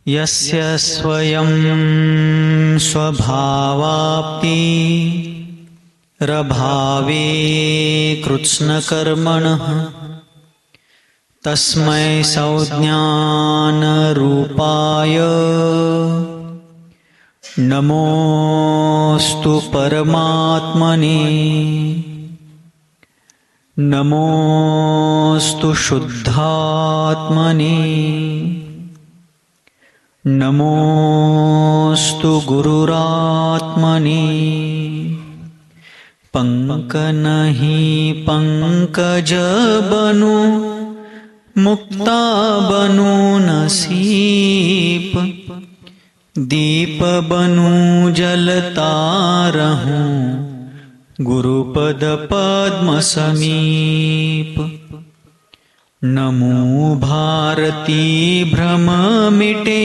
यस्य स्वयं स्वभावाप्ति रभावे कृत्स्नकर्मणः तस्मै संज्ञानरूपाय नमोस्तु परमात्मने। नमोस्तु शुद्धात्मने। नमोस्तु गुरुरात्मने। पंकनहि पंकज बनु मुक्ता बनु नसीप दीप बनु जलतारहूँ गुरुपद पद्म समीप। नमो भारती भ्रम मिटे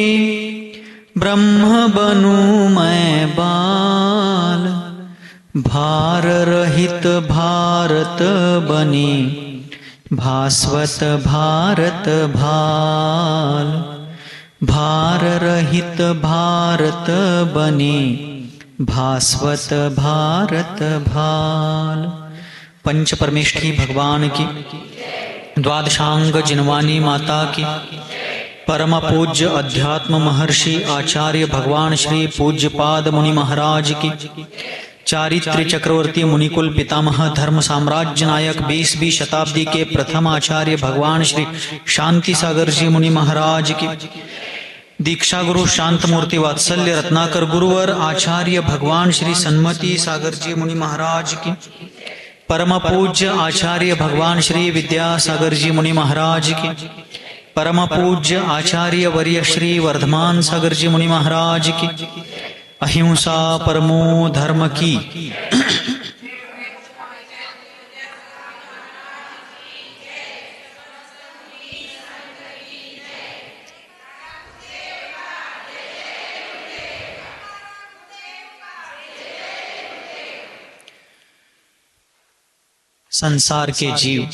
ब्रह्म बनु मैं बाल भार रहित भारत बने भास्वत भारत भाल। भार रहित भारत बने भास्वत भारत भाल। पंच परमेष्ठी भगवान की द्वादशांग जिनवानी माता की परम पूज्य अध्यात्म महर्षि आचार्य भगवान श्री पूज्यपाद मुनि महाराज की चारित्र चक्रवर्ती मुनिकुल पितामह धर्म साम्राज्य नायक 20वीं शताब्दी के प्रथम आचार्य भगवान श्री शांति सागर जी मुनि महाराज की दीक्षा गुरु शांत मूर्ति वात्सल्य रत्नाकर गुरुवर आचार्य भगवान श्री सन्मति सागर जी मुनि महाराज की परम पूज्य आचार्य भगवान श्री विद्यासागर जी मुनि महाराज की परम पूज्य आचार्य वर्य श्री वर्धमान सागर जी मुनि महाराज की अहिंसा परमो धर्म की संसार के जीव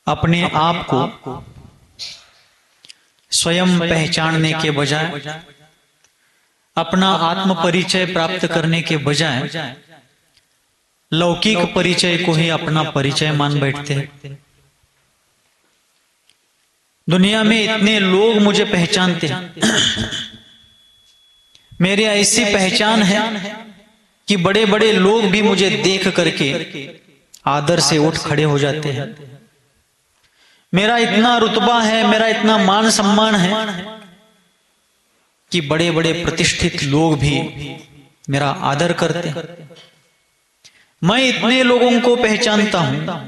अपने आप को स्वयं पहचानने के बजाय अपना आत्म परिचय प्राप्त करने के बजाय लौकिक परिचय को ही अपना परिचय मान बैठते हैं। दुनिया में इतने लोग मुझे पहचानते हैं, मेरी ऐसी पहचान है कि बड़े बड़े लोग भी मुझे देख करके आदर से उठ खड़े हो जाते हैं। मेरा इतना रुतबा है, मेरा इतना मान सम्मान है कि बड़े बड़े प्रतिष्ठित लोग भी मेरा आदर करते हैं। मैं इतने लोगों को पहचानता हूं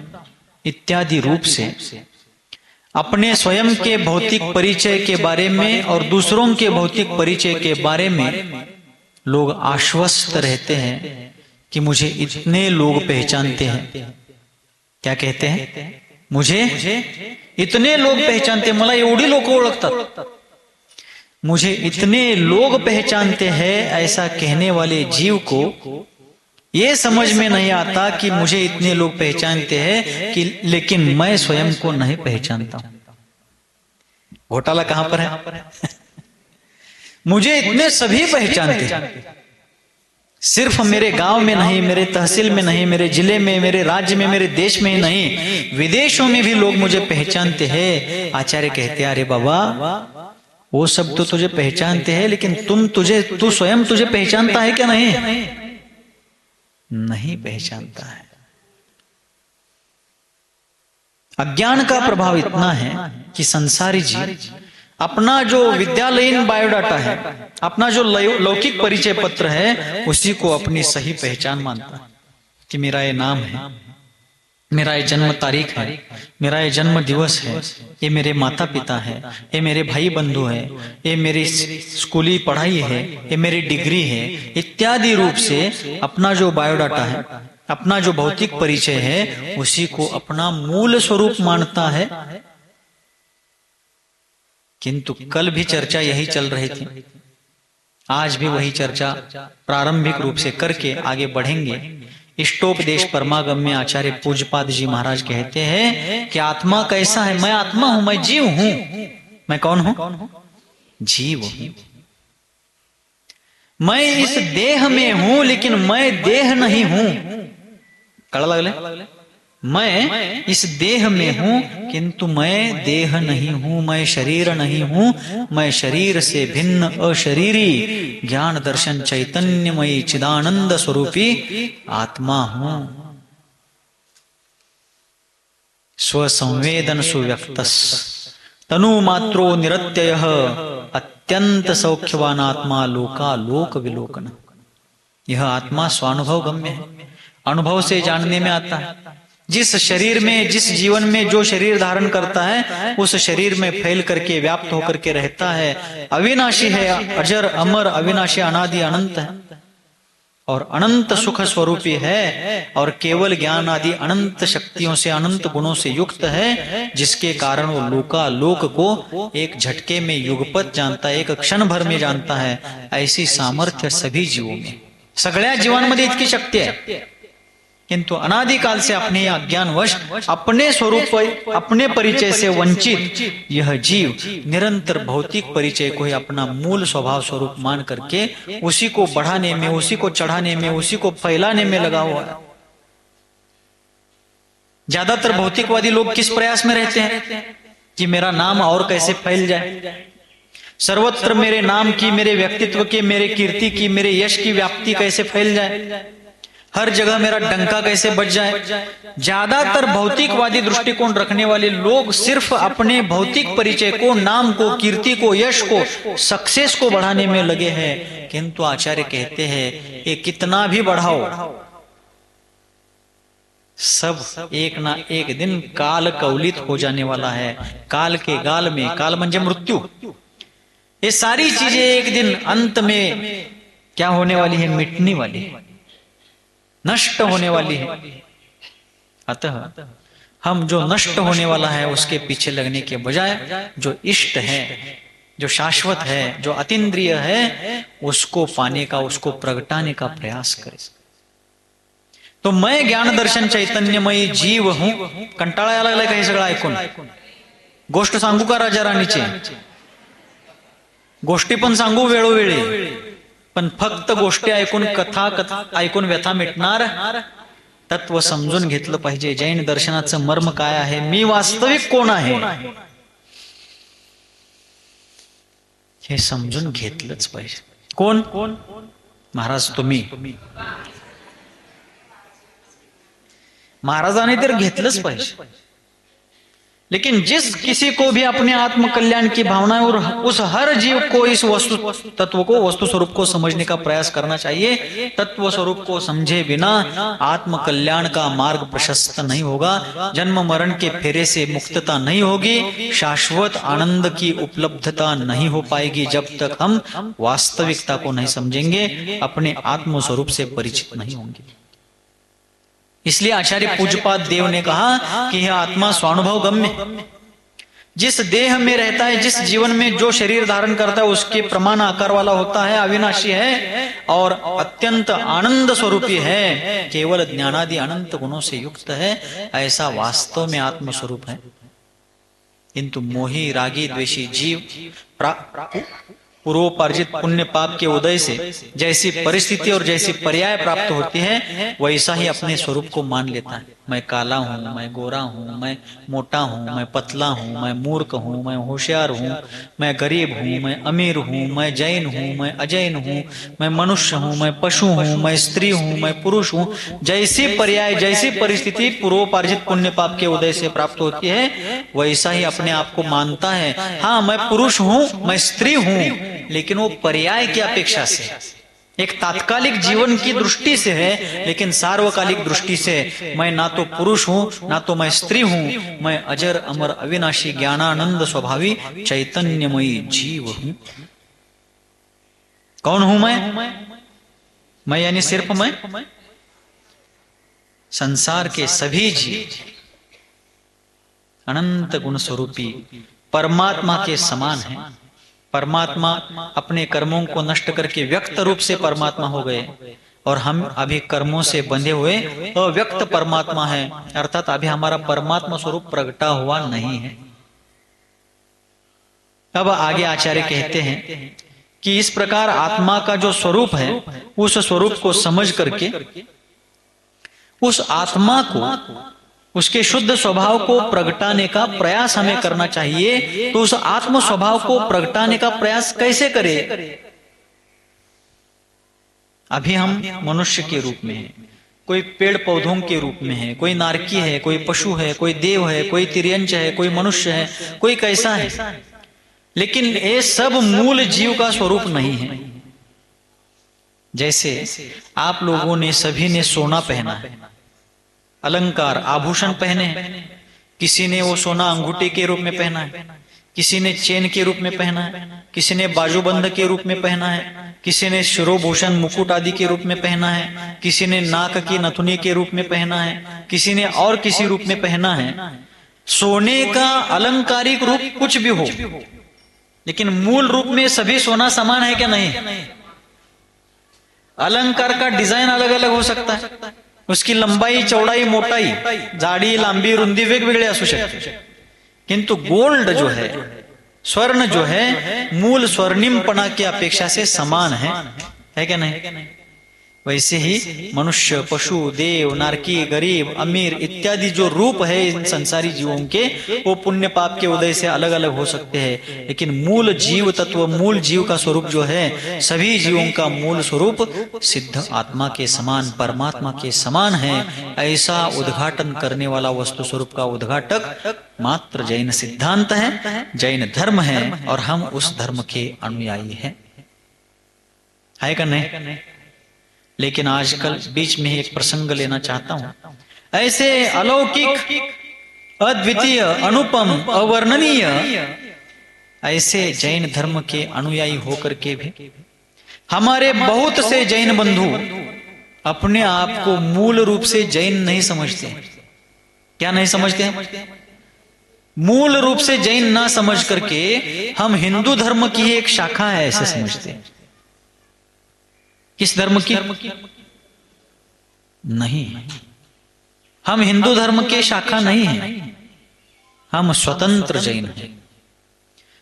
इत्यादि रूप से अपने स्वयं के भौतिक परिचय के बारे में और दूसरों के भौतिक परिचय के बारे में लोग आश्वस्त रहते हैं कि मुझे इतने लोग पहचानते हैं। क्या कहते हैं? मुझे इतने लोग पहचानते, मला एवढी लोक ओळखतात, मुझे इतने लोग पहचानते हैं। ऐसा कहने वाले जीव को यह समझ में नहीं आता कि मुझे इतने लोग पहचानते हैं कि लेकिन मैं स्वयं को नहीं पहचानता हूं। घोटाला कहां पर है? मुझे इतने सभी पहचानते हैं, सिर्फ मेरे गांव में नहीं, मेरे तहसील में नहीं, मेरे जिले में, मेरे राज्य में, मेरे देश में ही नहीं, विदेशों में भी लोग मुझे पहचानते हैं। आचार्य कहते हैं, अरे बाबा वो सब तो तुझे पहचानते हैं, लेकिन तू स्वयं तुझे पहचानता है क्या? नहीं पहचानता है। अज्ञान का प्रभाव इतना है कि संसारी जीव अपना जो विद्यालयीन बायोडाटा है, अपना जो लौकिक परिचय पत्र है, उसी को अपनी सही पहचान मानता है कि मेरा ये नाम है, मेरा ये जन्म तारीख है, मेरा ये जन्म दिवस है, ये मेरे माता पिता है, ये मेरे भाई बंधु है, ये मेरी स्कूली पढ़ाई है, ये मेरी डिग्री है, इत्यादि रूप से अपना जो बायोडाटा है, अपना जो भौतिक परिचय है, उसी को अपना मूल स्वरूप मानता है। किंतु कल भी चर्चा यही चल रही थी, आज भी वही चर्चा प्रारंभिक रूप से करके आगे बढ़ेंगे। इष्टोपदेश परमागम्य आचार्य पूज्यपाद जी महाराज कहते हैं कि आत्मा कैसा है? मैं आत्मा हूं, मैं जीव हूं। मैं कौन हूं? जीव हूं। मैं इस देह में हूं, लेकिन मैं देह नहीं हूं। कड़ा लगले? मैं इस देह में हूं, किंतु मैं देह नहीं हूं, मैं शरीर नहीं हूं। मैं शरीर से भिन्न अशरीरी ज्ञान दर्शन चैतन्यमयी चिदानंद स्वरूपी आत्मा हूं। स्वसंवेदन सुव्यक्तस तनु मात्रो निरत्यय अत्यंत सौख्यवान आत्मा लोका लोक विलोकन। यह आत्मा स्वानुभव गम्य है, अनुभव से जानने में आता है। जिस शरीर में, जिस जीवन में जो शरीर धारण करता है, उस शरीर में फैल करके व्याप्त होकर के रहता है। अविनाशी है, अजर अमर अविनाशी अनादि अनंत है और अनंत सुख स्वरूपी है और केवल ज्ञान आदि अनंत शक्तियों से, अनंत गुणों से युक्त है, जिसके कारण वो लोका लोक को एक झटके में युगपत जानता है, एक क्षण भर में जानता है। ऐसी सामर्थ्य सभी जीवों में, सगळ्या जीवांमध्ये इतकी शक्ति है, किंतु अनादिकाल से अपने अज्ञानवश अपने स्वरूप, अपने परिचय से वंचित यह जीव निरंतर भौतिक परिचय को ही अपना मूल स्वभाव स्वरूप मान करके उसी को बढ़ाने में, उसी को चढ़ाने में, उसी को फैलाने में लगा हुआ है। ज्यादातर भौतिकवादी लोग किस प्रयास में रहते हैं कि मेरा नाम और कैसे फैल जाए, सर्वत्र मेरे नाम की, मेरे व्यक्तित्व की, मेरे कीर्ति की, मेरे यश की व्याप्ति कैसे फैल जाए, हर जगह मेरा डंका कैसे बज जाए। ज्यादातर भौतिकवादी दृष्टिकोण रखने वाले लोग सिर्फ अपने भौतिक परिचय को, नाम को, कीर्ति को, यश को, सक्सेस को बढ़ाने में लगे हैं। किंतु आचार्य कहते हैं ये कितना भी बढ़ाओ, सब एक ना एक दिन काल कवलित हो जाने वाला है। काल के गाल में, काल म्हणजे मृत्यु, ये सारी चीजें एक दिन अंत में क्या होने वाली है? मिटने वाली है, नष्ट होने वाली है। अतः हम जो नष्ट होने वाला है उसके पीछे लगने के बजाय जो इष्ट है, जो शाश्वत है, जो अतीन्द्रिय है, उसको पाने का, उसको प्रगटाने का प्रयास करें। तो मैं ज्ञान दर्शन चैतन्यमयी जीव हूं। कंटाळा यायला लागलाय का हे सगळं ऐकून? गोष्ट सांगू का राजा राणीची? गोष्टी पण सांगू वेळोवेळी, पण फक्त गोष्टी ऐकून, कथा ऐकून व्यथा मिटणार? तत्व समजून घेतलं पाहिजे। जैन दर्शनाचं मर्म काय आहे, मी वास्तविक कोण आहे, हे समजून घेतलंच पाहिजे। कोण? महाराज तुम्ही। महाराजांनी तर घेतलंच पाहिजे। लेकिन जिस किसी को भी अपने आत्म कल्याण की भावना और उस हर जीव को इस वस्तु तत्व को, वस्तु स्वरूप को समझने का प्रयास करना चाहिए। तत्व स्वरूप को समझे बिना आत्म कल्याण का मार्ग प्रशस्त नहीं होगा, जन्म मरण के फेरे से मुक्तता नहीं होगी, शाश्वत आनंद की उपलब्धता नहीं हो पाएगी जब तक हम वास्तविकता को नहीं समझेंगे, अपने आत्म स्वरूप से परिचित नहीं होंगे। इसलिए आचार्य पूज्यपाद देव ने कहा कि यह आत्मा स्वानुभव गम्य, जिस देह में रहता है, जिस जीवन में जो शरीर धारण करता है उसके प्रमाण आकार वाला होता है, अविनाशी है और अत्यंत आनंद स्वरूपी है, केवल ज्ञानादि अनंत गुणों से युक्त है। ऐसा वास्तव में आत्म स्वरूप है। किंतु मोही रागी द्वेषी जीव पूर्वोपार्जित पुण्य पाप के उदय से जैसी परिस्थिति और जैसी पर्याय प्राप्त होती है, वैसा ही अपने स्वरूप को मान लेता है। मैं काला हूं, मैं गोरा हूं, मैं मोटा हूं, मैं पतला हूं, मैं मूर्ख हूं, मैं होशियार हूं, मैं गरीब हूं, मैं अमीर हूं, मैं जैन हूं, मैं अजैन हूं, मैं मनुष्य हूं, मैं पशु हूं, मैं स्त्री हूं, मैं पुरुष हूं। जैसी पर्याय, जैसी परिस्थिति पूर्वोपार्जित पुण्य पाप के उदय से प्राप्त होती है, वैसा ही अपने आप को मानता है। हाँ, मैं पुरुष हूं, मैं स्त्री हूं, लेकिन वो पर्याय की अपेक्षा से, एक तात्कालिक जीवन की दृष्टि से है, लेकिन सार्वकालिक दृष्टि से मैं ना तो पुरुष हूं, ना तो मैं स्त्री हूं, मैं अजर अमर अविनाशी ज्ञानानंद स्वभावी चैतन्यमयी जीव हूं। कौन हूं मैं यानी सिर्फ मैं? संसार के सभी जीव अनंत गुण स्वरूपी परमात्मा के समान है। परमात्मा अपने कर्मों को नष्ट करके व्यक्त रूप से परमात्मा हो गए, और हम अभी कर्मों से बंधे हुए अव्यक्त परमात्मा है, अर्थात अभी हमारा परमात्मा स्वरूप प्रगटा हुआ नहीं है। अब आगे आचार्य कहते हैं कि इस प्रकार आत्मा का जो स्वरूप है, उस स्वरूप को समझ करके उस आत्मा को, उसके शुद्ध स्वभाव को प्रगटाने का प्रयास हमें करना चाहिए। तो उस आत्म स्वभाव को प्रगटाने का प्रयास कैसे करें? अभी हम मनुष्य के रूप में हैं, कोई पेड़ पौधों के रूप में है, कोई नारकी है, कोई पशु है, कोई देव है, कोई तिर्यंच है, कोई मनुष्य है, कोई कैसा है, लेकिन ये सब मूल जीव का स्वरूप नहीं है। जैसे आप लोगों ने सभी ने सोना पहना है, अलंकार आभूषण पहने हैं, किसी ने वो सोना अंगूठी के रूप में पहना है, किसी ने चेन के रूप में पहना है, किसी ने बाजूबंद के रूप में पहना है, किसी ने शिरोभूषण मुकुट आदि के रूप में पहना है, किसी ने नाक की नथुनी के रूप में पहना है, किसी ने और किसी रूप में पहना है। सोने का अलंकारिक रूप कुछ भी हो, लेकिन मूल रूप में सभी सोना समान है क्या? नहीं। अलंकार का डिजाइन अलग अलग हो सकता है, उसकी लंबाई, चौड़ाई, मोटाई, जाडी, लांबी, रुंदी वेगवेगळे असू शकते, किंतु गोल्ड जो है, स्वर्ण जो है, मूल स्वर्णिमपना की अपेक्षा से समान है क्या नहीं? वैसे ही मनुष्य, पशु, देव, नारकी, गरीब, अमीर इत्यादि जो रूप है इन संसारी जीवों के, वो पुण्य पाप के उदय से अलग अलग हो सकते हैं, लेकिन मूल जीव तत्व, मूल जीव का स्वरूप जो है, सभी जीवों का मूल स्वरूप सिद्ध आत्मा के समान, परमात्मा के समान है। ऐसा उद्घाटन करने वाला वस्तु स्वरूप का उद्घाटक मात्र जैन सिद्धांत है, जैन धर्म है, और हम उस धर्म के अनुयायी हैं। है का नहीं? लेकिन आजकल बीच में ही एक प्रसंग लेना चाहता हूं। ऐसे अलौकिक, अद्वितीय, अनुपम, अवर्णनीय ऐसे जैन धर्म के अनुयायी होकर के भी हमारे बहुत से जैन बंधु अपने आप को मूल रूप से जैन नहीं समझते। क्या नहीं समझते हैं? मूल रूप से जैन ना समझ करके हम हिंदू धर्म की एक शाखा है ऐसे समझते हैं। किस धर्म की? नहीं, हम हिंदू धर्म के शाखा नहीं हैं, हम स्वतंत्र जैन हैं।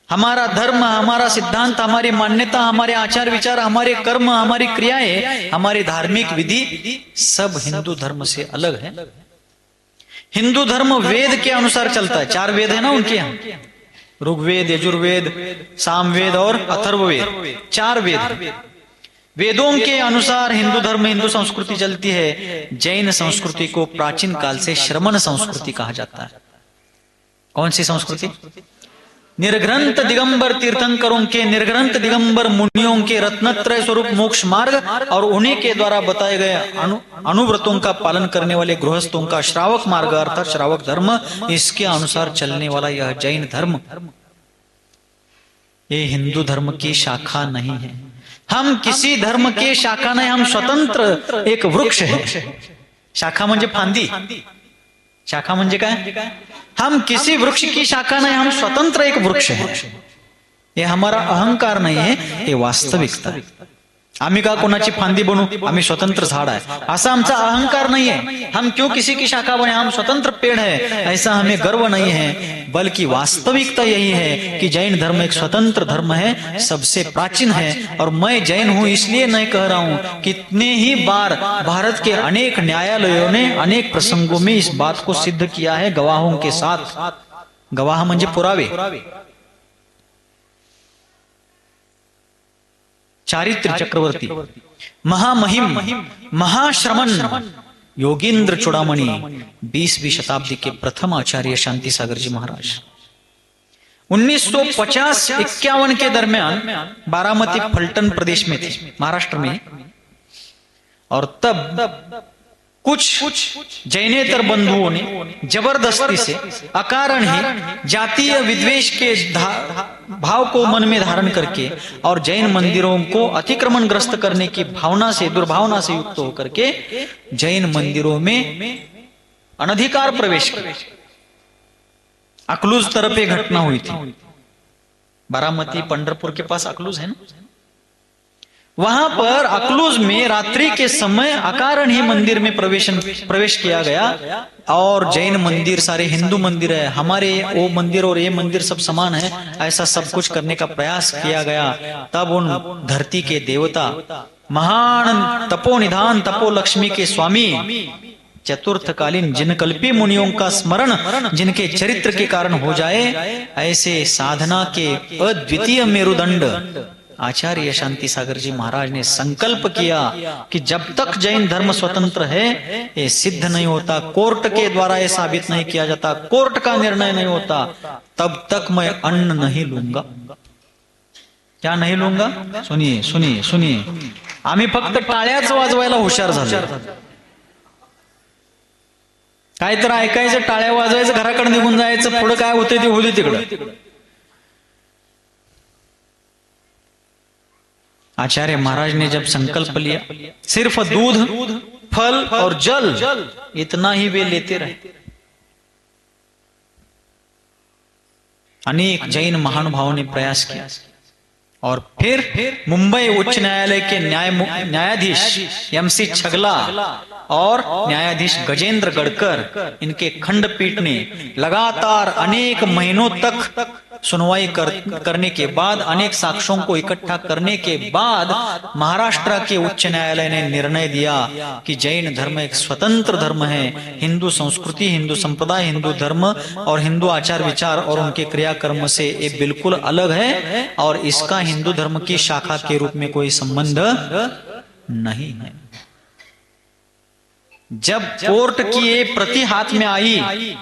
हमारा धर्म, हमारा सिद्धांत, हमारी मान्यता, हमारे आचार विचार, हमारे कर्म, हमारी क्रियाएं, हमारी धार्मिक विधि सब हिंदू धर्म से अलग है। हिंदू धर्म वेद के अनुसार चलता है। 4 वेद है ना उनके यहाँ, ऋग्वेद, यजुर्वेद, सामवेद और अथर्ववेद, 4 वेद। वेदों के अनुसार हिंदू धर्म, हिंदू संस्कृति चलती है। जैन संस्कृति को प्राचीन काल से श्रमण संस्कृति कहा जाता है। कौन सी संस्कृति? निर्ग्रंथ दिगंबर तीर्थंकरों के, निर्ग्रंथ दिगंबर मुनियों के रत्नत्रय स्वरूप मोक्ष मार्ग और उन्हीं के द्वारा बताए गए अनुव्रतों का पालन करने वाले गृहस्थों का श्रावक मार्ग अर्थात श्रावक धर्म, इसके अनुसार चलने वाला यह जैन धर्म, ये हिंदू धर्म की शाखा नहीं है। हम किसी धर्म के शाखा नहीं, हम स्वतंत्र एक वृक्ष है। शाखा म्हणजे फांदी, शाखा म्हणजे काय? हम किसी वृक्ष की शाखा नहीं, हम स्वतंत्र एक वृक्ष है। ये हमारा अहंकार नहीं है, ये वास्तविकता है। आम्ही का कोणाची फांदी बनू, आम्ही स्वतंत्र झाड़ है, ऐसा आमचा अहंकार नहीं है। हम क्यों किसी की शाखा बने, हम स्वतंत्र पेड़ है, ऐसा हमें गर्व नहीं है। बल्कि वास्तविकता यही है कि जैन धर्म एक स्वतंत्र धर्म है, सबसे प्राचीन है। और मैं जैन हूं इसलिए नहीं कह रहा हूं, कितने ही बार भारत के अनेक न्यायालयों ने अनेक प्रसंगों में इस बात को सिद्ध किया है गवाहों के साथ। गवाह म्हणजे पुरावे। चारित्र चक्रवर्ती, महामहिम, महाश्रमण योगींद्र चूड़ामणि 20वीं शताब्दी के प्रथम आचार्य शांति सागर जी महाराज 1950-51 के दरमियान बारामती फलटन प्रदेश में थे, महाराष्ट्र में। और तब कुछ जैनेतर बंधुओं ने जबरदस्ती से अकारण ही जातीय विद्वेष के भाव को मन में धारण करके और जैन मंदिरों को अतिक्रमण ग्रस्त करने की भावना से, दुर्भावना से युक्त होकर के जैन मंदिरों में अनधिकार प्रवेश किया। अकलूज तरफ एक घटना हुई थी, बारामती पंढरपुर के पास अकलूज है ना। वहां पर अकलूज में रात्रि के समय अकारण ही मंदिर में प्रवेश किया गया। और जैन मंदिर सारे हिंदू मंदिर है, हमारे वो मंदिर और ये मंदिर सब समान है, ऐसा सब कुछ करने का प्रयास किया गया। तब उन धरती के देवता, महान तपोनिधान तपो लक्ष्मी के स्वामी, चतुर्थकालीन जिनकल्पी मुनियों का स्मरण जिनके चरित्र के कारण हो जाए, ऐसे साधना के अद्वितीय मेरुदंड आचार्य शांति सागर जी महाराज ने संकल्प किया कि जब तक जैन धर्म स्वतंत्र है ये सिद्ध नहीं होता, कोर्ट के द्वारा ये साबित नहीं किया जाता, कोर्ट का निर्णय नहीं होता, तब तक मैं अन्न नहीं लूंगा। क्या नहीं लूंगा? सुनिए सुनिए सुनिए, आम्ही फक्त टाळ्याच वाजवायला हुशार झालो। काय तर ऐकायचं, टाळ्या वाजवायचं, घराकडे निघून जायचं, पुढे काय होते ते होते तिकडे। आचार्य महाराज ने जब संकल्प लिया, सिर्फ दूध, फल और जल इतना ही वे लेते रहे। अनेक जैन महानुभावों ने प्रयास किया और फिर मुंबई उच्च न्यायालय के न्यायाधीश एमसी छगला और न्यायाधीश गजेंद्र गडकर, इनके खंडपीठ ने लगातार अनेक महीनों तक सुनवाई करने के बाद, अनेक साक्ष्यों को इकट्ठा करने के बाद महाराष्ट्र के उच्च न्यायालय ने निर्णय दिया कि जैन धर्म एक स्वतंत्र धर्म है। हिंदू संस्कृति, हिंदू संप्रदाय, हिंदू धर्म और हिंदू आचार विचार और उनके क्रियाकर्म से ये बिल्कुल अलग है और इसका हिंदू धर्म की शाखा के रूप में कोई संबंध नहीं है। जब कोर्ट की ये प्रति हाथ में आई,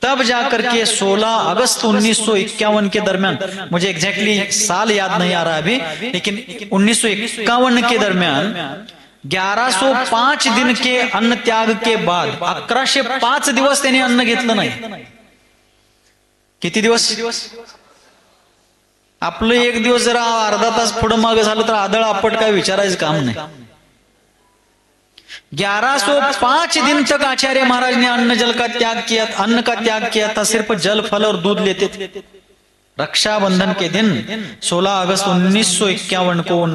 तब जाकर के 16 अगस्त 1951 के दरमियान, मुझे एग्जैक्टली साल याद नहीं आ रहा अभी, लेकिन 1951 के दरमियान 1105 दिन के अन्न त्याग के बाद 1105 दिवस त्यांनी अन्न घेतलं नाही। किती दिवस? आपलं एक दिवस जरा अर्धा तास पुढे मागे झालं तर आदळ आपट काय विचारायचं काम नहीं। 1105 दिन तक आचार्य महाराज ने अन्न का त्याग किया था, सिर्फ जल, फल और दूध लेते थे। रक्षाबंधन के दिन 16 अगस्त 1951 को उन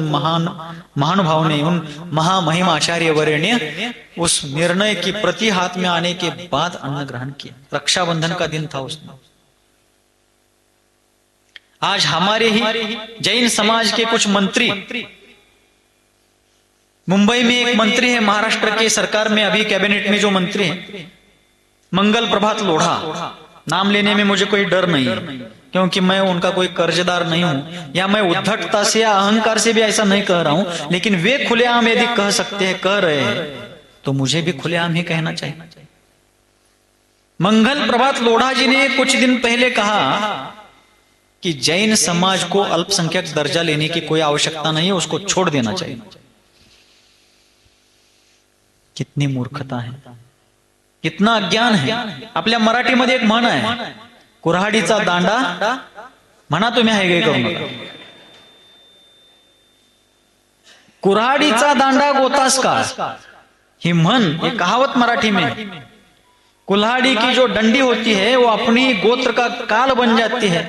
महानुभाव ने, उन महामहिम आचार्य वर्य ने उस निर्णय की प्रति हाथ में आने के बाद अन्न ग्रहण किया। रक्षाबंधन का दिन था उस दिन। आज हमारे ही जैन समाज के कुछ मंत्री, मुंबई में एक मंत्री है, महाराष्ट्र के सरकार में अभी कैबिनेट में जो मंत्री है, मंगल प्रभात लोढ़ा, नाम लेने में मुझे कोई डर नहीं है क्योंकि मैं उनका कोई कर्जदार नहीं हूं, या मैं उद्धटता से या अहंकार से भी ऐसा नहीं कह रहा हूं, लेकिन वे खुलेआम यदि कह सकते हैं, कह रहे हैं, तो मुझे भी खुलेआम ही कहना चाहिए। मंगल प्रभात लोढ़ा जी ने कुछ दिन पहले कहा कि जैन समाज को अल्पसंख्यक दर्जा लेने की कोई आवश्यकता नहीं है, उसको छोड़ देना चाहिए। कितनी मूर्खता है, कितना अज्ञान है। आपल्या मराठीमध्ये एक म्हण आहे, कुऱ्हाडीचा दांडा म्हणा तुम्ही हायगे करू नका, कुऱ्हाडीचा दांडा गोतास काळ, ही म्हण, ये कहावत मराठी में। कुल्हाड़ी की जो डंडी होती है वो अपनी गोत्र का काल बन जाती है।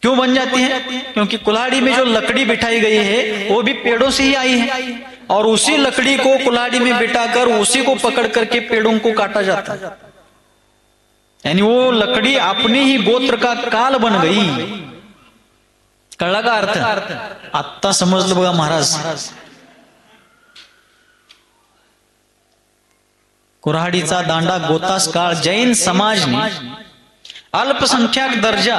क्यों बन जाती है? क्योंकि कुल्हाड़ी में जो लकड़ी बिठाई गई है वो भी पेड़ों से ही आई है, और उसी लकड़ी को कुल्हाड़ी में बिठाकर उसी को पकड़ करके पेड़ों को काटा जाता है। यानी वो लकड़ी अपनी ही गोत्र का काल बन गई। कळला का अर्थ? आत्ता समजलं बघा महाराज। कुऱ्हाडीचा दांडा गोतास काळ, जैन समाज ने अल्पसंख्यक दर्जा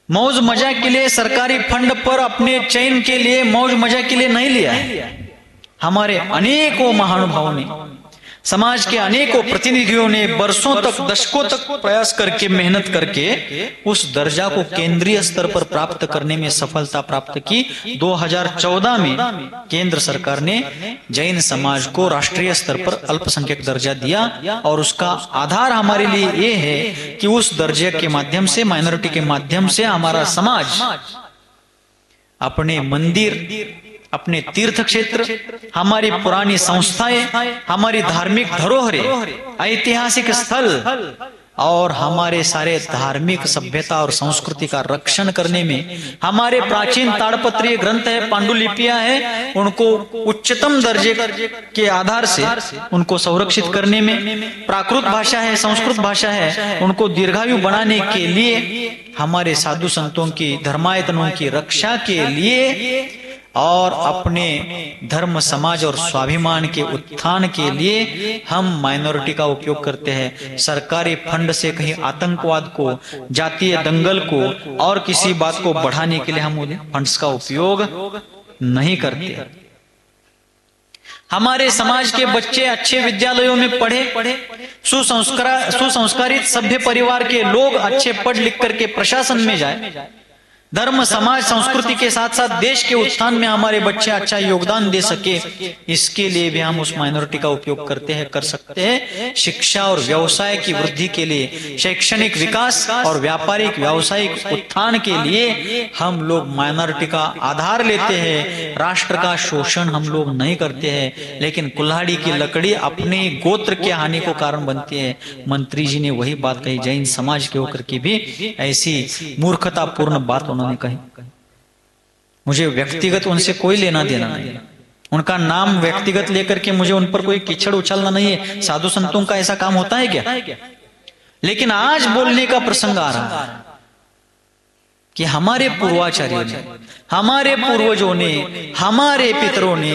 मौज मजा के लिए सरकारी फंड पर अपने चयन के लिए मौज मजा के लिए नहीं लिया है। हमारे अनेकों महानुभावों ने, समाज के अनेकों प्रतिनिधियों ने बरसों तक, दशकों तक प्रयास करके, मेहनत करके उस दर्जा को केंद्रीय स्तर पर प्राप्त करने में सफलता प्राप्त की। 2014 में केंद्र सरकार ने जैन समाज को राष्ट्रीय स्तर पर अल्पसंख्यक दर्जा दिया, और उसका आधार हमारे लिए ये है कि उस दर्जे के माध्यम से, माइनॉरिटी के माध्यम से हमारा समाज अपने मंदिर, अपने तीर्थ क्षेत्र, हमारी पुरानी संस्थाएं, हमारी धार्मिक धरोहरें, ऐतिहासिक स्थल और हमारे सारे धार्मिक सभ्यता और संस्कृति का रक्षण करने में हमारे प्राचीन ताड़पत्रीय ग्रंथ है, पांडुलिपियां है, उनको उच्चतम दर्जे के आधार से उनको संरक्षित करने में, प्राकृत भाषा है, संस्कृत भाषा है, उनको दीर्घायु बनाने के लिए, हमारे साधु संतों की, धर्मायतनों की रक्षा के लिए और अपने धर्म समाज और स्वाभिमान के उत्थान के लिए हम माइनॉरिटी का उपयोग करते हैं। सरकारी फंड से कहीं आतंकवाद को, जातीय दंगल को और किसी बात को बढ़ाने के लिए हम उन फंड्स का उपयोग नहीं करते। हमारे समाज के बच्चे अच्छे विद्यालयों में पढ़े, सुसंस्कारित सभ्य परिवार के लोग अच्छे पढ़ लिख करके प्रशासन में जाए, धर्म समाज संस्कृति के साथ साथ देश के उत्थान में हमारे बच्चे अच्छा योगदान दे सके, इसके लिए भी हम उस माइनॉरिटी का उपयोग करते हैं, कर सकते हैं। शिक्षा और व्यवसाय की वृद्धि के लिए, शैक्षणिक विकास और व्यापारिक व्यावसायिक उत्थान के लिए हम लोग माइनॉरिटी का आधार लेते हैं। राष्ट्र का शोषण हम लोग नहीं करते हैं, लेकिन कुल्हाड़ी की लकड़ी अपने गोत्र के हानि को कारण बनती है। मंत्री जी ने वही बात कही, जैन समाज के होकर के भी ऐसी मूर्खतापूर्ण बात उन्होंने कही। मुझे व्यक्तिगत उनसे कोई लेना देना नहीं है, उनका नाम व्यक्तिगत लेकर के मुझे उन पर कोई कीचड़ उछालना नहीं है। साधु संतों का ऐसा काम होता है क्या? लेकिन आज बोलने का प्रसंग आ रहा है कि हमारे पूर्वाचार्यों ने, हमारे पूर्वजों ने, हमारे पितरों ने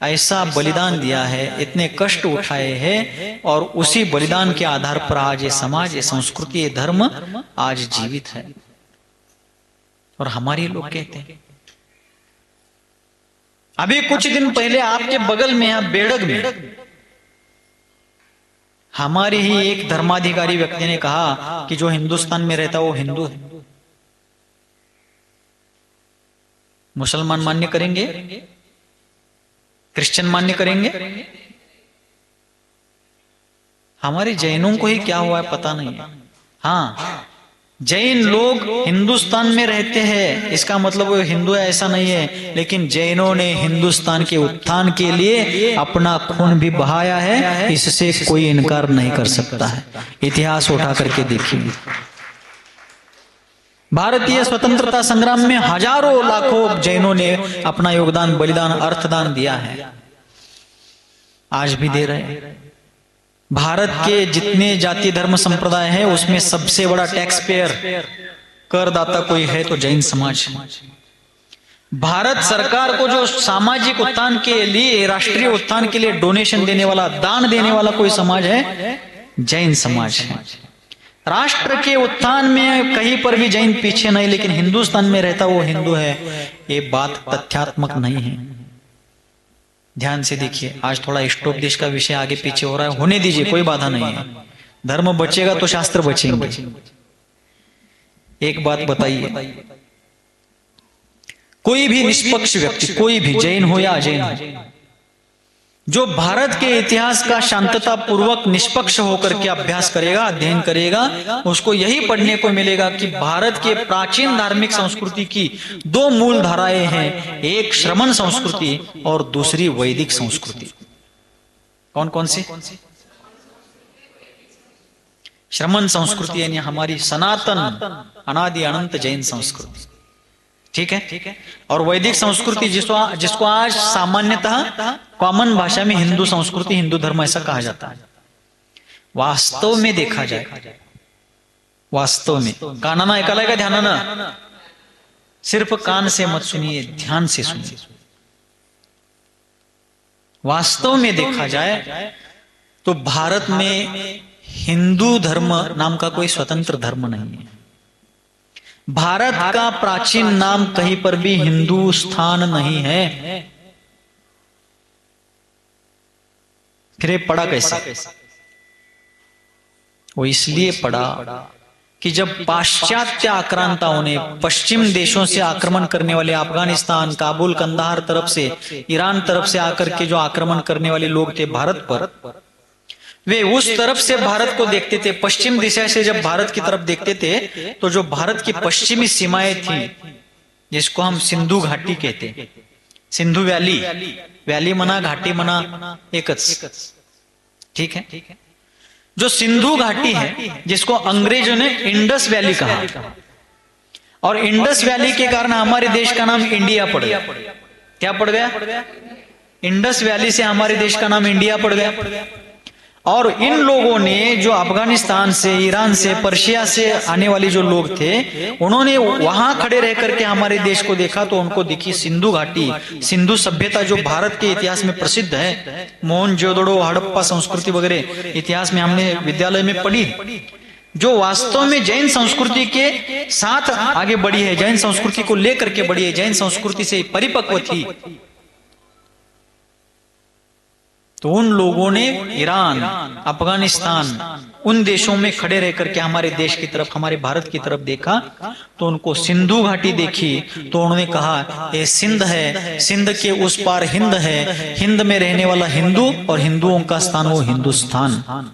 ऐसा बलिदान दिया है, इतने कष्ट उठाए हैं, और उसी बलिदान के आधार पर आज ये समाज, ये संस्कृति, ये धर्म आज जीवित है। और हमारे लोग कहते हैं, अभी कुछ दिन पहले आपके बगल में यहां बेड़ग में हमारे ही एक धर्माधिकारी व्यक्ति ने कहा कि जो हिंदुस्तान में रहता वो हिंदू है। मुसलमान मान्य करेंगे, क्रिश्चियन मान्य करेंगे, हमारे जैनों को ही क्या हुआ है पता नहीं है। हाँ, जैन लोग हिंदुस्तान में रहते हैं, इसका मतलब वो हिंदू है ऐसा नहीं है, लेकिन जैनों ने हिंदुस्तान के उत्थान के लिए अपना खून भी बहाया है, इससे कोई इनकार नहीं कर सकता है। इतिहास उठा करके देखिए, भारतीय स्वतंत्रता संग्राम में हजारों लाखों जैनों ने अपना योगदान, बलिदान, अर्थदान दिया है, आज भी दे रहे हैं। भारत के जितने जाति धर्म संप्रदाय है उसमें सबसे बड़ा टैक्स पेयर, करदाता कोई है तो जैन समाज है। भारत सरकार को जो सामाजिक उत्थान के लिए, राष्ट्रीय उत्थान के लिए डोनेशन देने वाला, दान देने वाला कोई समाज है, जैन समाज है। राष्ट्र के उत्थान में कहीं पर भी जैन पीछे नहीं, लेकिन हिंदुस्तान में रहता वो हिंदू है, ये बात तथ्यात्मक नहीं है। ध्यान से देखिए, आज थोड़ा इष्टोपदेश का विषय आगे पीछे हो रहा है, होने दीजिए, कोई बाधा नहीं है। धर्म बचेगा तो शास्त्र बचेंगे। एक बात बताइए, कोई भी निष्पक्ष व्यक्ति, कोई भी जैन हो या अजैन हो, जो भारत के इतिहास का शांतता पूर्वक निष्पक्ष होकर के अभ्यास करेगा, अध्ययन करेगा, उसको यही पढ़ने को मिलेगा कि भारत के प्राचीन धार्मिक संस्कृति की दो मूल धाराएं हैं, एक श्रमण संस्कृति और दूसरी वैदिक संस्कृति। कौन कौन सी? श्रमण संस्कृति यानी हमारी सनातन अनादि अनंत जैन संस्कृति, ठीक है। और वैदिक संस्कृति जिसको आज सामान्यतः कॉमन भाषा में हिंदू संस्कृति, हिंदू धर्म ऐसा कहा जाता है। वास्तव में देखा जाए, वास्तव में कानाना ऐकायला का ध्यानानं, सिर्फ कान से मत सुनिए, ध्यान से सुनिए। वास्तव में देखा जाए तो भारत में हिंदू धर्म नाम का कोई स्वतंत्र धर्म नहीं है। भारत का प्राचीन नाम कहीं पर भी हिंदुस्तान नहीं है। फिर पड़ा कैसे? वो इसलिए पड़ा कि जब पाश्चात्य आक्रांताओं ने पश्चिम देशों से आक्रमण करने वाले, अफगानिस्तान, काबुल, कंदाहार तरफ से, ईरान तरफ से आकर के जो आक्रमण करने वाले लोग थे भारत पर, वे उस तरफ से भारत को देखते थे। पश्चिम दिशा से जब भारत की तरफ देखते थे तो जो भारत की पश्चिमी सीमाएं थी, जिसको हम सिंधु घाटी कहते, सिंधु वैली, वैली मना घाटी मना एकच, ठीक है। जो सिंधु घाटी है, जिसको अंग्रेजों ने इंडस वैली कहा, और इंडस वैली के कारण हमारे देश का नाम इंडिया पड़ गया। क्या पड़ गया? इंडस वैली से हमारे देश का नाम इंडिया पड़ गया। और इन लोगों ने जो अफगानिस्तान से, ईरान से, पर्शिया से आने वाले जो लोग थे, उन्होंने वहां खड़े रह करके हमारे देश को देखा तो उनको दिखी सिंधु घाटी, सिंधु सभ्यता जो भारत के इतिहास में प्रसिद्ध है, मोहनजोदड़ो, हड़प्पा संस्कृति वगैरह इतिहास में हमने विद्यालय में पढ़ी, जो वास्तव में जैन संस्कृति के साथ आगे बढ़ी है, जैन संस्कृति को लेकर के बढ़ी है, जैन संस्कृति से परिपक्व थी। तो उन लोगों ने ईरान, अफगानिस्तान, उन देशों में खड़े रह करके हमारे देश की तरफ, हमारे भारत की तरफ देखा तो उनको सिंधु घाटी देखी तो उन्होंने कहा ये सिंध है, सिंध के उस पार हिंद है, हिंद में रहने वाला हिंदू और हिंदुओं का स्थान वो हिंदुस्तान।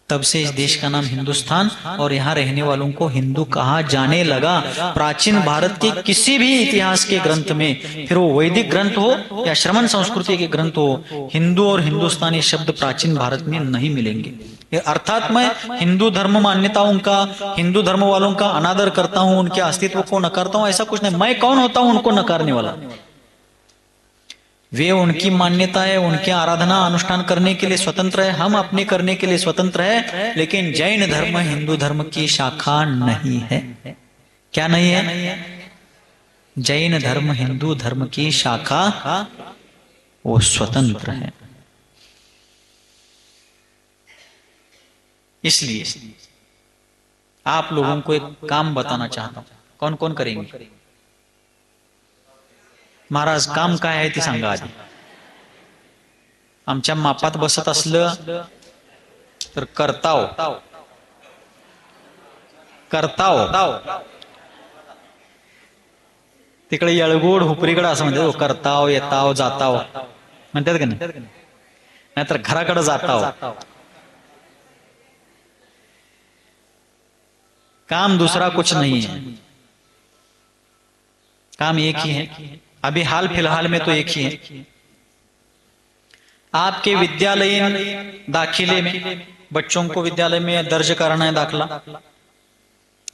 तब से इस देश का नाम हिंदुस्तान और यहाँ रहने वालों को हिंदू कहा जाने लगा। प्राचीन भारत के किसी भी इतिहास के ग्रंथ में, फिर वो वैदिक ग्रंथ हो या श्रमण संस्कृति के ग्रंथ हो, हिंदू और हिंदुस्तानी शब्द प्राचीन भारत में नहीं मिलेंगे। अर्थात मैं हिंदू धर्म मान्यताओं का, हिंदू धर्म वालों का अनादर करता हूं, उनके अस्तित्व को नकारता हूं, ऐसा कुछ नहीं। मैं कौन होता हूं उनको नकारने वाला? वे उनकी मान्यता है, उनके आराधना अनुष्ठान करने के लिए स्वतंत्र है, हम अपने करने के लिए स्वतंत्र है। लेकिन जैन धर्म हिंदू धर्म की शाखा नहीं है। क्या नहीं है? जैन धर्म हिंदू धर्म की शाखा वो स्वतंत्र है। इसलिए आप लोगों को एक काम बताना चाहता हूं। कौन कौन करेंगे? महाराज काम काय आहे ते सांगा आधी। आमच्या मापात बसत असलं तर करताव तिकडे येळगोड हुपरीकडे असं म्हणतात, करताव, येताव, जाताव म्हणतात का नाही? नाहीतर घराकडे जाताव। काम दूसरा कुछ नहीं है, काम एक ही है। अभी हाल फिलहाल में तो एक ही है। आपके विद्यालयीन दाखिले में बच्चों को विद्यालय में दर्ज कराना है दाखला,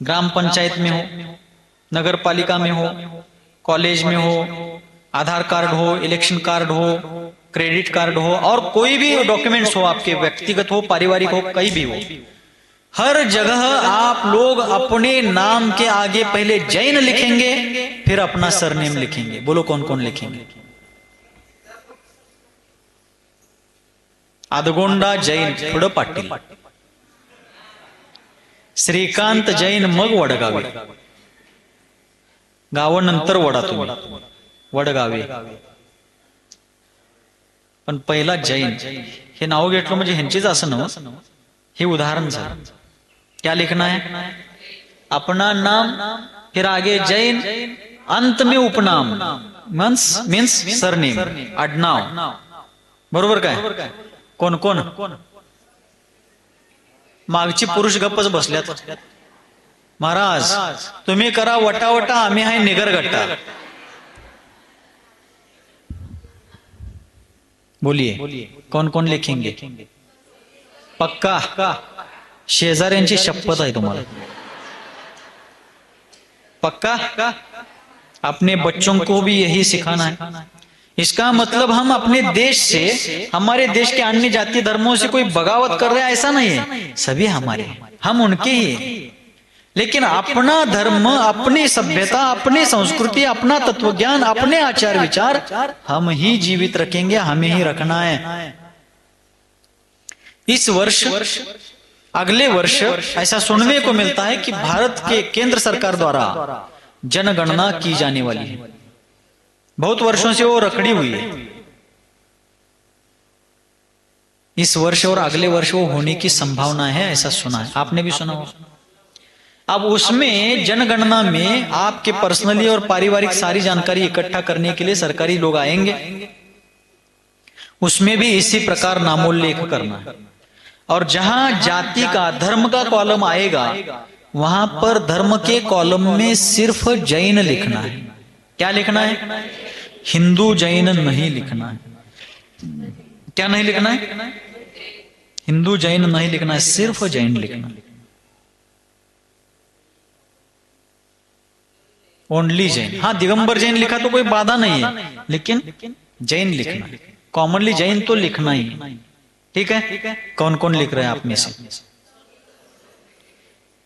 ग्राम पंचायत में हो, नगर पालिका में हो, कॉलेज में हो, आधार कार्ड हो, इलेक्शन कार्ड हो, क्रेडिट कार्ड हो, और कोई भी डॉक्यूमेंट्स हो आपके, व्यक्तिगत हो, पारिवारिक हो, कहीं भी हो, हर जगह आप लोग अपने नाम के आगे पहले जैन लिखेंगे, फिर अपना सरनेम लिखेंगे। बोलो कौन कौन लिखेंगे? आदगोंडा जैन पुढं पाटील, श्रीकांत जैन मग वडगावे, गावानंतर वडा तुम्ही, वडगावे, पण पहिला जैन हे नाव घेतलं म्हणजे ह्यांचीच असं नव, हे उदाहरण झालं। क्या लिखना है? अपना नाम, फिर आगे जैन, अंत में उपनाम, मीन्स सरनेम, आडनाव। बरोबर काय? कोण कोण? मागची पुरुष गप्पच बसल्यात। महाराज तुम्ही करा वटावटा, आम्ही आहे निगरगट्टा। बोलिए कौन कौन लिखेंगे? पक्का? शेजाऱ्यांची शपथ आहे तुम्हाला? पक्का? अपने बच्चों को भी यही सिखाना है। इसका मतलब हम अपने देश से, हमारे देश के अन्य जाति धर्मों से कोई बगावत कर रहे हैं ऐसा नहीं है, सभी हमारे हैं, हम उनके ही हैं। लेकिन अपना धर्म, अपनी सभ्यता, अपनी संस्कृति, अपना तत्वज्ञान, अपने आचार विचार हम ही जीवित रखेंगे, हमें ही रखना है। इस वर्ष, अगले वर्ष ऐसा सुनने को मिलता है कि भारत के केंद्र सरकार द्वारा जनगणना की जाने वाली है। बहुत वर्षों से वो रखड़ी हुई है। इस वर्ष और अगले वर्ष वो होने की संभावना है, ऐसा सुना है, आपने भी सुना होगा। अब उसमें जनगणना में आपके पर्सनली और पारिवारिक सारी जानकारी इकट्ठा करने के लिए सरकारी लोग आएंगे। उसमें भी इसी प्रकार नामोल्लेख करना है। और जहां जाति का, धर्म का कॉलम आएगा, वहां पर धर्म के कॉलम में सिर्फ जैन लिखना है। क्या लिखना है? हिंदू जैन नहीं लिखना है। क्या नहीं लिखना है? हिंदू जैन नहीं लिखना है, सिर्फ जैन लिखना, ओनली जैन। हाँ, दिगंबर जैन लिखा तो कोई बाधा नहीं है, लेकिन जैन लिखना, कॉमनली जैन तो लिखना ही। ठीक है, कौन कौन लिख रहे हैं आप में से?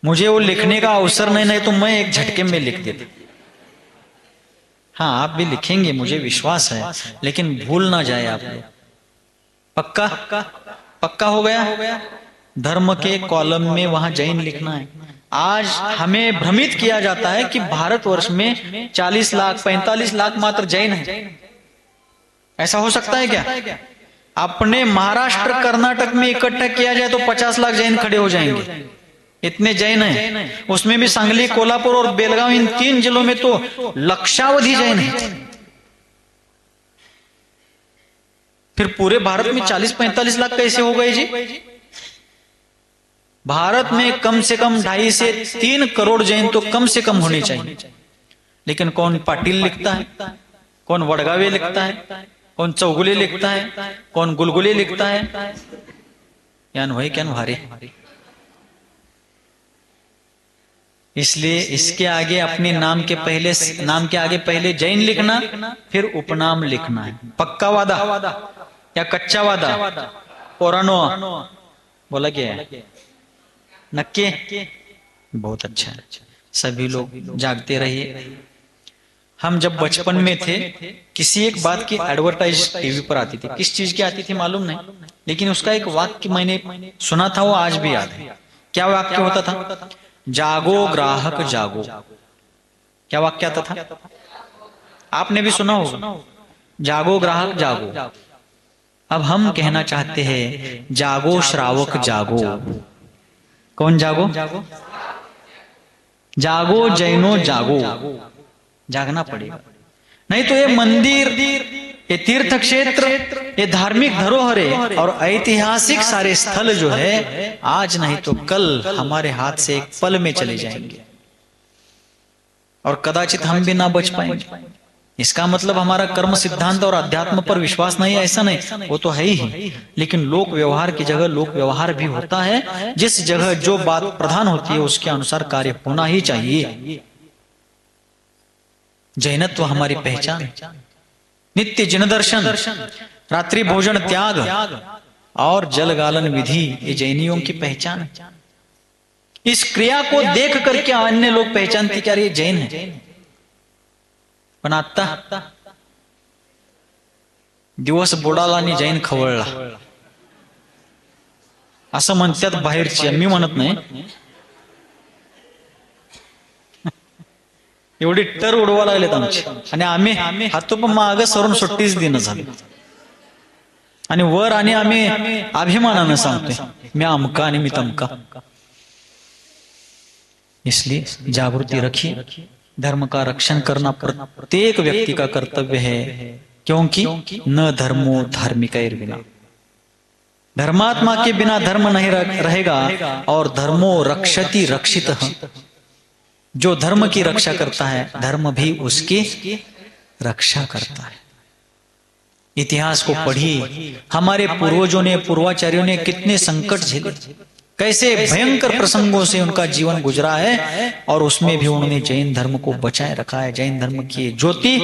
मुझे वो लिखने का अवसर नहीं तो मैं एक झटके में लिख देता। हाँ, आप भी लिखेंगे, मुझे विश्वास है, लेकिन भूल ना जाए आप लोग। पक्का? पक्का हो गया? धर्म के कॉलम में वहां जैन लिखना है। आज हमें भ्रमित किया जाता है कि भारतवर्ष में 40 लाख 45 लाख मात्र जैन है। ऐसा हो सकता है क्या? अपने महाराष्ट्र कर्नाटक में इकट्ठा किया जाए तो 50 लाख जैन खड़े हो जाएंगे, इतने जैन हैं। उसमें भी सांगली, कोल्हापुर और बेलगांव, इन 3 जिलों में तो लक्षावधि जैन है। फिर पूरे भारत में 40-45 लाख कैसे हो गए जी? भारत में कम से कम 2.5 से 3 करोड़ जैन तो कम से कम होने चाहिए। लेकिन कौन पाटिल लिखता है, कौन वडगावे लिखता है, कौन चौगुले लिखता है, कौन गुलगुले लिखता है, यान वही क्या भारी। इसलिए इसके आगे अपने नाम के आगे पहले जैन लिखना, फिर उपनाम लिखना है। पक्का वादा या कच्चा वादा? पुरानो बोला क्या है? नक्के? बहुत अच्छा है, सभी लोग जागते रहिए। हम जब बचपन में थे, किसी एक बात की एडवर्टाइज टीवी पर आती थी, किस चीज की आती थी मालूम नहीं, लेकिन उसका एक वाक्य मैंने सुना था, वो आज भी याद है। क्या वाक्य होता था? जागो ग्राहक जागो। क्या वाक्य आता था? आपने भी सुना होगा, जागो ग्राहक जागो। अब हम कहना चाहते हैं, जागो श्रावक जागो। कौन जागो? जागो जैनो जागो। जागना पड़ेगा, नहीं तो ये मंदिर, ये तीर्थ क्षेत्र, ये धार्मिक धरोहरें और ऐतिहासिक सारे स्थल जो है, आज नहीं तो कल हमारे हाथ से एक पल में चले जाएंगे और कदाचित हम भी ना बच पाएंगे। इसका मतलब हमारा कर्म सिद्धांत और अध्यात्म पर विश्वास नहीं है, ऐसा नहीं, वो तो है ही, लेकिन लोक व्यवहार की जगह लोक व्यवहार भी होता है। जिस जगह जो बात प्रधान होती है उसके अनुसार कार्य होना ही चाहिए। जैनत्व हमारी पहचान, नित्य जिन दर्शन, रात्रि भोजन त्याग और जल गालन विधि, ये जैनियों की पहचान है। इस क्रिया को देख करके अन्य लोग पहचानते क्या ये जैन है। पण आता दिवस बुडाला आणि जैन खवळला असं म्हणतात बाहेरची, मी म्हणत नाही। एवढी टर उडवा लागलेत आमची, आणि आम्ही हातोप माग सरून सुट्टीच देणं झालं, आणि वर आणि आम्ही अभिमानानं सांगतोय मी अमका आणि मी तमका। इसलिए जागृति रखिए, धर्म का रक्षण करना प्रत्येक व्यक्ति का कर्तव्य है, क्योंकि न धर्मो धार्मिकैर बिना, धर्मात्मा के बिना धर्म नहीं रहेगा, और धर्मो रक्षति रक्षितः, जो धर्म की रक्षा करता है धर्म भी उसकी रक्षा करता है। इतिहास को पढ़िए, हमारे पूर्वजों ने, पूर्वाचार्यों ने कितने संकट झेले, कैसे भयंकर प्रसंगों से उनका जीवन गुजरा है, और उसमें भी उन्होंने जैन धर्म को बचाए रखा है। जैन धर्म की ज्योति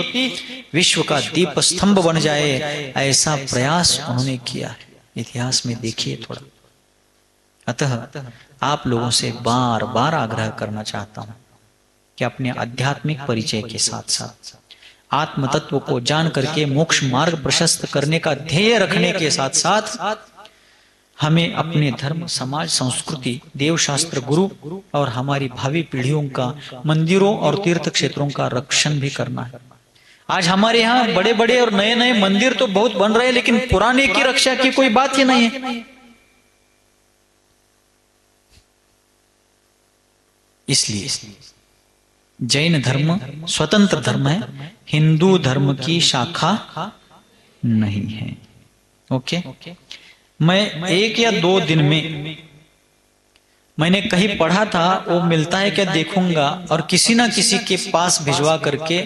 विश्व का दीप स्तंभ बन जाए, ऐसा प्रयास उन्होंने किया है। इतिहास में देखिए थोड़ा। अतः आप लोगों से बार बार आग्रह करना चाहता हूं कि अपने आध्यात्मिक परिचय के साथ साथ आत्म तत्व को जान करके मोक्ष मार्ग प्रशस्त करने का ध्येय रखने के साथ साथ हमें अपने धर्म, समाज, संस्कृति, देवशास्त्र, गुरु और हमारी भावी पीढ़ियों का, मंदिरों और तीर्थ क्षेत्रों का रक्षण भी करना है। आज हमारे यहाँ बड़े बड़े और नए नए मंदिर तो बहुत बन रहे हैं, लेकिन पुराने की रक्षा की कोई बात ही नहीं है। इसलिए जैन धर्म स्वतंत्र धर्म है, हिंदू धर्म की शाखा नहीं है। ओके, मैं 1 या 2 दिन में मैंने कहीं पढ़ा था, वो मिलता है क्या देखूंगा, और किसी ना किसी के पास भिजवा करके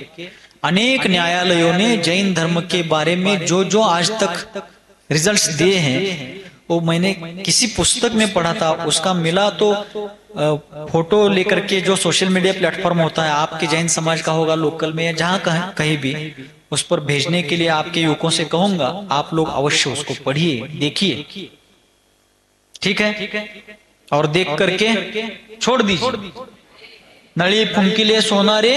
अनेक न्यायालयों ने जैन धर्म के बारे में जो जो आज तक रिजल्ट्स दिए हैं, वो मैंने किसी पुस्तक में पढ़ा था, उसका मिला तो फोटो लेकर के जो सोशल मीडिया प्लेटफॉर्म होता है, आपके जैन समाज का होगा लोकल में या जहां कहीं भी, उस पर भेजने के लिए आपके युवकों से कहूंगा, आप लोग अवश्य उसको पढ़िए, देखिए, ठीक है। और देख करके छोड़ दीजिए। नळी फुंकिले सोनारे,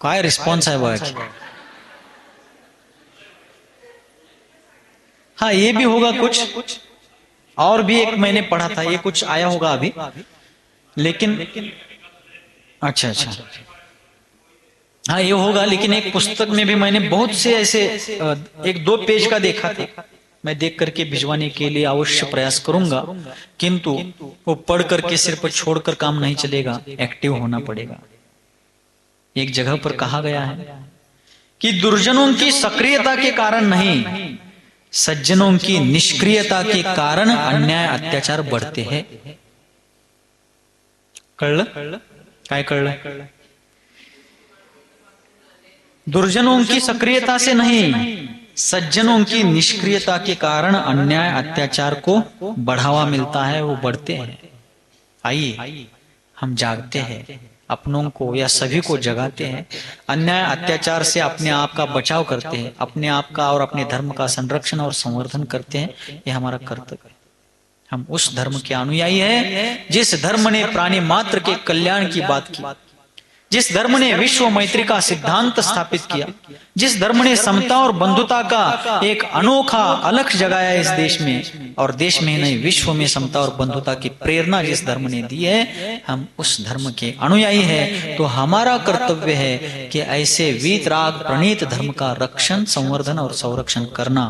काय रिस्पॉन्स है बॉय? हाँ, ये भी होगा कुछ। और भी एक मैंने पढ़ा था, ये कुछ आया होगा अभी, लेकिन अच्छा, हाँ ये होगा। लेकिन एक पुस्तक में भी मैंने बहुत से ऐसे 1-2 पेज का देखा था, मैं देख करके भिजवाने के लिए अवश्य प्रयास करूंगा, किंतु वो पढ़ करके सिर्फ छोड़कर काम नहीं चलेगा, एक्टिव होना पड़ेगा। एक जगह पर कहा गया है कि दुर्जनों की सक्रियता के कारण नहीं, सज्जनों की निष्क्रियता के कारण अन्याय अत्याचार बढ़ते हैं। कळलं काय? कळलं? दुर्जनों की सक्रियता से नहीं, सज्जनों की निष्क्रियता के कारण अन्याय अत्याचार को बढ़ावा मिलता है, वो बढ़ते हैं। आइए हम जागते हैं, अपनों को या सभी को जगाते हैं, अन्याय अत्याचार से अपने आप का बचाव करते हैं, अपने आप का और अपने धर्म का संरक्षण और संवर्धन करते हैं। ये हमारा कर्तव्य है। हम उस धर्म के अनुयायी हैं जिस धर्म ने प्राणी मात्र के कल्याण की बात की, जिस धर्म ने विश्व मैत्री का सिद्धांत स्थापित किया, जिस धर्म ने समता और बंधुता का एक अनोखा अलख जगाया इस देश में, और देश में नहीं विश्व में समता और बंधुता की प्रेरणा जिस धर्म ने दी है, हम उस धर्म के अनुयायी हैं। तो हमारा कर्तव्य है कि ऐसे वीतराग प्रणीत धर्म का रक्षण, संवर्धन और संरक्षण करना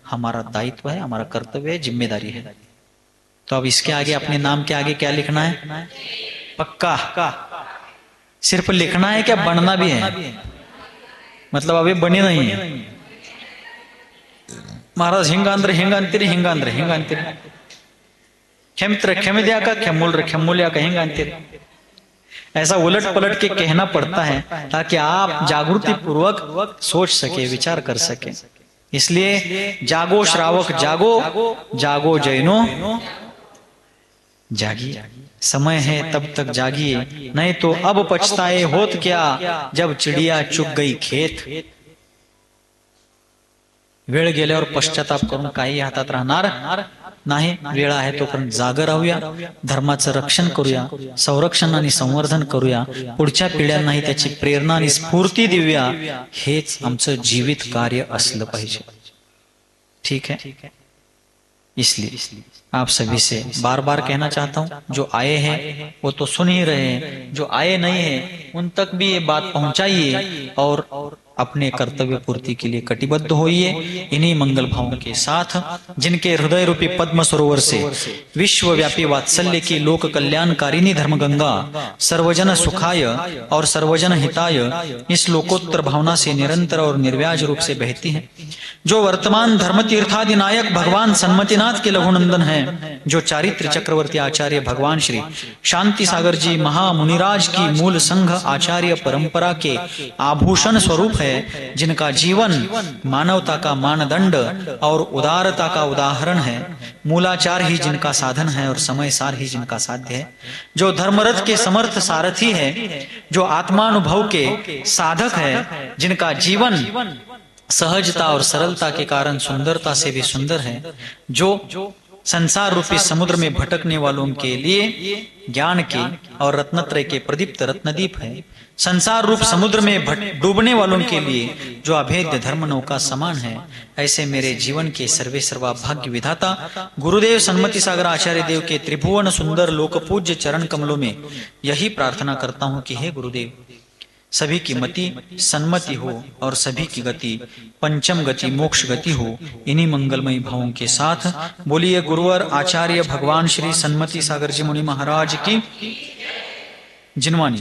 हमारा दायित्व है, हमारा कर्तव्य है, जिम्मेदारी है। तो अब इसके आगे, अपने नाम के आगे क्या लिखना है? पक्का सिर्फ लिखना है क्या, बनना भी है? मतलब अभी बने नहीं है। महाराज हिंगांद्र हिंगांतिरी हिंगांद्र हिंगांतिरी, क्षमित्र क्षमिद्या का क्षमुल्र क्षमुल्या का हिंगांतिरी, ऐसा उलट पलट के कहना पड़ता है ताकि आप जागृति पूर्वक सोच सके, विचार कर सके। इसलिए जागो श्रावक जागो, जागो जैनो जागिए, समय है तब तक जागिए, नहीं तो अब पछताए होत क्या जब चिड़िया चुग गई खेत। वेळ गेल्यावर पश्चाताप करून काही हातात राहणार नाही। वेळ आहे तोपर्यंत जागा राहूया, धर्माचं रक्षण करूया, संरक्षण आणि संवर्धन करूया, पुढच्या पिढ्यांनाही त्याची प्रेरणा आणि स्फूर्ती देऊया। हेच आमचं जीवित कार्य असलं पाहिजे। ठीक है? इसलिए आप सभी से बार बार कहना चाहता हूं, जो आए हैं वो तो सुन ही रहे हैं, जो आए नहीं हैं उन तक भी ये बात पहुंचाइए और अपने कर्तव्य पूर्ति के लिए कटिबद्ध होइए। इन्हीं मंगल भावों के साथ, जिनके हृदय रूपी पद्म सरोवर से विश्वव्यापी वात्सल्य की लोक कल्याणकारिणी धर्मगंगा सर्वजन सुखाय और सर्वजन हिताय इस लोकोत्तर भावना से निरंतर और निर्व्याज रूप से बहती है, जो वर्तमान धर्म तीर्थादि नायक भगवान सन्मतिनाथ के लघुनंदन हैं, जो चारित्र चक्रवर्ती आचार्य भगवान श्री शांति सागर जी महामुनिराज की मूल संघ आचार्य परंपरा के आभूषण स्वरूप है, जिनका जीवन मानवता का मानदंड और उदारता का उदाहरण है, मूलाचार ही जिनका साधन है और समय सार ही जिनका साध्य है, जो धर्मरथ के समर्थ सारथी है, जो आत्मानुभव के साधक है, जिनका जीवन सहजता और सरलता के कारण सुंदरता से भी सुंदर है, जो संसार रूपी समुद्र में भटकने वालों के लिए ज्ञान के और रत्नत्रय के प्रदीप्त रत्नदीप है, संसार रूप समुद्र में डूबने वालों के लिए जो अभेद्य धर्म नौका समान है। ऐसे मेरे जीवन के सर्वे सर्वा भाग्य विधाता गुरुदेव सन्मति सागर आचार्य देव के त्रिभुवन सुंदर लोकपूज्य चरण कमलों में यही प्रार्थना करता हूं कि हे गुरुदेव, सभी की मति सन्मति हो और सभी की गति पंचम गति मोक्ष गति हो। इन्हीं मंगलमयी भावों के साथ बोलिए गुरुवर आचार्य भगवान श्री सन्मति सागर जी मुनि महाराज की जिनवानी।